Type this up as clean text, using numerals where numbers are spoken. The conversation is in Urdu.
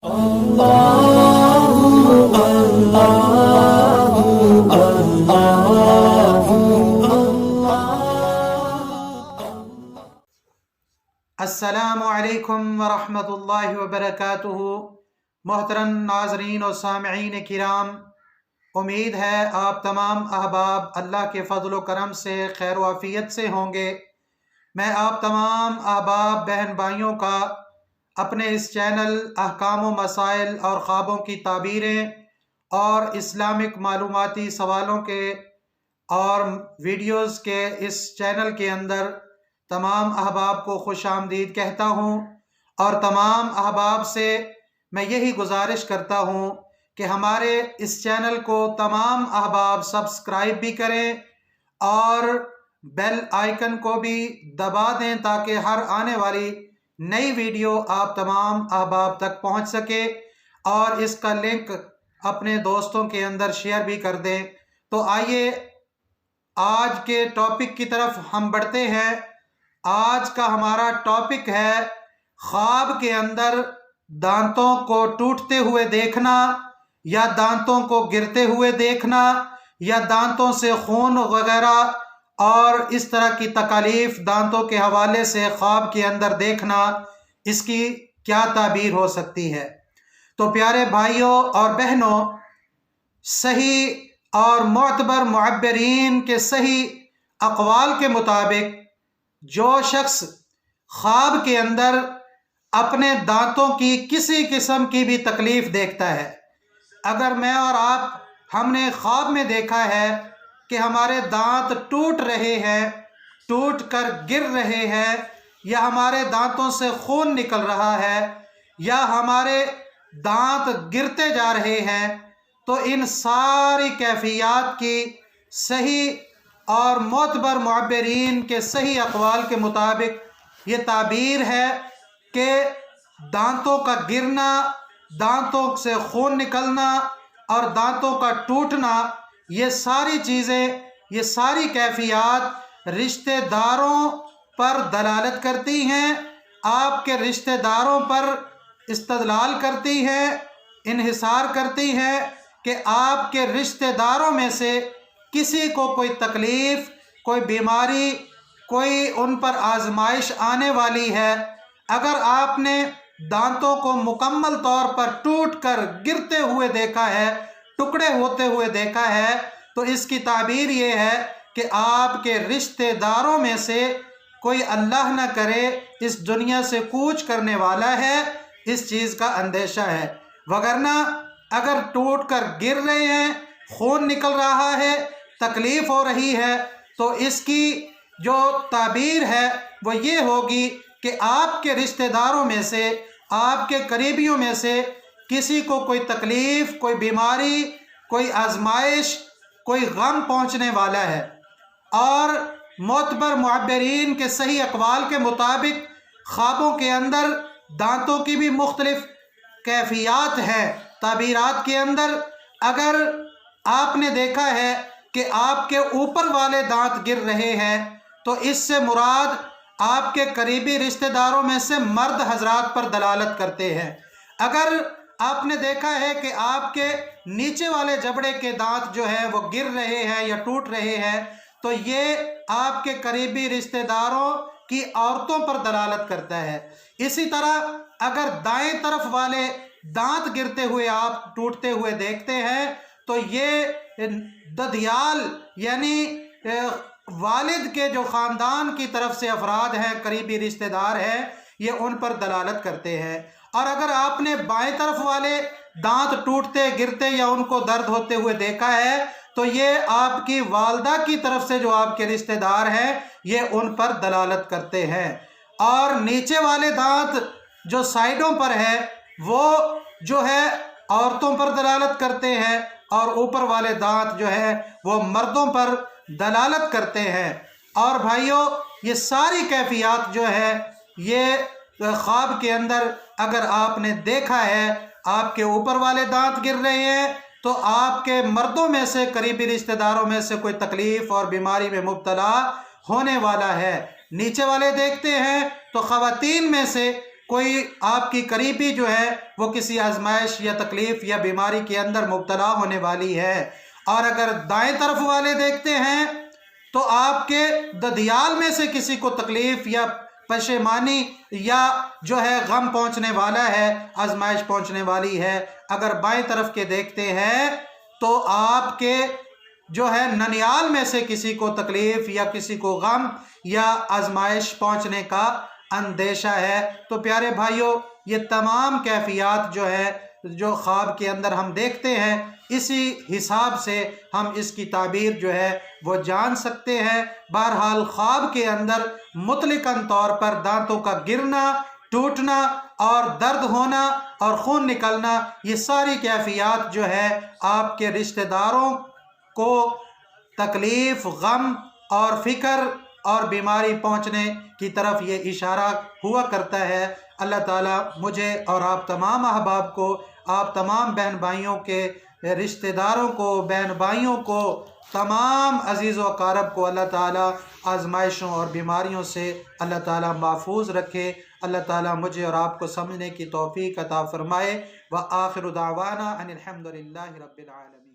السلام علیکم ورحمۃ اللہ وبرکاتہ۔ محترم ناظرین و سامعین کرام، امید ہے آپ تمام احباب اللہ کے فضل و کرم سے خیر و عافیت سے ہوں گے۔ میں آپ تمام احباب بہن بھائیوں کا اپنے اس چینل احکام و مسائل اور خوابوں کی تعبیریں اور اسلامک معلوماتی سوالوں کے اور ویڈیوز کے اس چینل کے اندر تمام احباب کو خوش آمدید کہتا ہوں، اور تمام احباب سے میں یہی گزارش کرتا ہوں کہ ہمارے اس چینل کو تمام احباب سبسکرائب بھی کریں اور بیل آئیکن کو بھی دبا دیں تاکہ ہر آنے والی نئی ویڈیو آپ تمام احباب تک پہنچ سکے، اور اس کا لنک اپنے دوستوں کے اندر شیئر بھی کر دیں۔ تو آئیے آج کے ٹاپک کی طرف ہم بڑھتے ہیں۔ آج کا ہمارا ٹاپک ہے خواب کے اندر دانتوں کو ٹوٹتے ہوئے دیکھنا، یا دانتوں کو گرتے ہوئے دیکھنا، یا دانتوں سے خون وغیرہ اور اس طرح کی تکالیف دانتوں کے حوالے سے خواب کے اندر دیکھنا، اس کی کیا تعبیر ہو سکتی ہے؟ تو پیارے بھائیوں اور بہنوں، صحیح اور معتبر معبرین کے صحیح اقوال کے مطابق جو شخص خواب کے اندر اپنے دانتوں کی کسی قسم کی بھی تکلیف دیکھتا ہے، اگر میں اور آپ ہم نے خواب میں دیکھا ہے کہ ہمارے دانت ٹوٹ رہے ہیں، ٹوٹ کر گر رہے ہیں، یا ہمارے دانتوں سے خون نکل رہا ہے، یا ہمارے دانت گرتے جا رہے ہیں، تو ان ساری کیفیات کی صحیح اور معتبر معبرین کے صحیح اقوال کے مطابق یہ تعبیر ہے کہ دانتوں کا گرنا، دانتوں سے خون نکلنا اور دانتوں کا ٹوٹنا، یہ ساری چیزیں، یہ ساری کیفیات رشتہ داروں پر دلالت کرتی ہیں، آپ کے رشتہ داروں پر استدلال کرتی ہیں، انحصار کرتی ہیں کہ آپ کے رشتہ داروں میں سے کسی کو کوئی تکلیف، کوئی بیماری، کوئی ان پر آزمائش آنے والی ہے۔ اگر آپ نے دانتوں کو مکمل طور پر ٹوٹ کر گرتے ہوئے دیکھا ہے، ٹکڑے ہوتے ہوئے دیکھا ہے، تو اس کی تعبیر یہ ہے کہ آپ کے رشتہ داروں میں سے کوئی اللہ نہ کرے اس دنیا سے کوچ کرنے والا ہے، اس چیز کا اندیشہ ہے۔ وگرنہ اگر ٹوٹ کر گر رہے ہیں، خون نکل رہا ہے، تکلیف ہو رہی ہے، تو اس کی جو تعبیر ہے وہ یہ ہوگی کہ آپ کے رشتہ داروں میں سے، آپ کے قریبیوں میں سے کسی کو کوئی تکلیف، کوئی بیماری، کوئی آزمائش، کوئی غم پہنچنے والا ہے۔ اور معتبر معبرین کے صحیح اقوال کے مطابق خوابوں کے اندر دانتوں کی بھی مختلف کیفیات ہیں۔ تعبیرات کے اندر اگر آپ نے دیکھا ہے کہ آپ کے اوپر والے دانت گر رہے ہیں، تو اس سے مراد آپ کے قریبی رشتہ داروں میں سے مرد حضرات پر دلالت کرتے ہیں۔ اگر آپ نے دیکھا ہے کہ آپ کے نیچے والے جبڑے کے دانت جو ہیں وہ گر رہے ہیں یا ٹوٹ رہے ہیں، تو یہ آپ کے قریبی رشتہ داروں کی عورتوں پر دلالت کرتا ہے۔ اسی طرح اگر دائیں طرف والے دانت گرتے ہوئے آپ ٹوٹتے ہوئے دیکھتے ہیں، تو یہ ددیال یعنی والد کے جو خاندان کی طرف سے افراد ہیں، قریبی رشتہ دار ہیں، یہ ان پر دلالت کرتے ہیں۔ اور اگر آپ نے بائیں طرف والے دانت ٹوٹتے گرتے یا ان کو درد ہوتے ہوئے دیکھا ہے، تو یہ آپ کی والدہ کی طرف سے جو آپ کے رشتہ دار ہیں، یہ ان پر دلالت کرتے ہیں۔ اور نیچے والے دانت جو سائیڈوں پر ہے، وہ جو ہے عورتوں پر دلالت کرتے ہیں، اور اوپر والے دانت جو ہے وہ مردوں پر دلالت کرتے ہیں۔ اور بھائیوں، یہ ساری کیفیات جو ہے یہ خواب کے اندر اگر آپ نے دیکھا ہے، آپ کے اوپر والے دانت گر رہے ہیں، تو آپ کے مردوں میں سے قریبی رشتہ داروں میں سے کوئی تکلیف اور بیماری میں مبتلا ہونے والا ہے۔ نیچے والے دیکھتے ہیں تو خواتین میں سے کوئی آپ کی قریبی جو ہے وہ کسی آزمائش یا تکلیف یا بیماری کے اندر مبتلا ہونے والی ہے، اور اگر دائیں طرف والے دیکھتے ہیں تو آپ کے ددیال میں سے کسی کو تکلیف یا پشیمانی یا جو ہے غم پہنچنے والا ہے، آزمائش پہنچنے والی ہے۔ اگر بائیں طرف کے دیکھتے ہیں تو آپ کے جو ہے ننیال میں سے کسی کو تکلیف یا کسی کو غم یا آزمائش پہنچنے کا اندیشہ ہے۔ تو پیارے بھائیوں، یہ تمام کیفیات جو ہے جو خواب کے اندر ہم دیکھتے ہیں، اسی حساب سے ہم اس کی تعبیر جو ہے وہ جان سکتے ہیں۔ بہرحال خواب کے اندر مطلقاً طور پر دانتوں کا گرنا، ٹوٹنا اور درد ہونا اور خون نکلنا، یہ ساری کیفیات جو ہے آپ کے رشتہ داروں کو تکلیف، غم اور فکر اور بیماری پہنچنے کی طرف یہ اشارہ ہوا کرتا ہے۔ اللہ تعالیٰ مجھے اور آپ تمام احباب کو، آپ تمام بہن بھائیوں کے رشتہ داروں کو، بہن بھائیوں کو، تمام عزیز و اقارب کو اللہ تعالیٰ آزمائشوں اور بیماریوں سے اللہ تعالیٰ محفوظ رکھے۔ اللہ تعالیٰ مجھے اور آپ کو سمجھنے کی توفیق عطا فرمائے۔ وآخر دعوانا ان الحمد للہ رب العالمین۔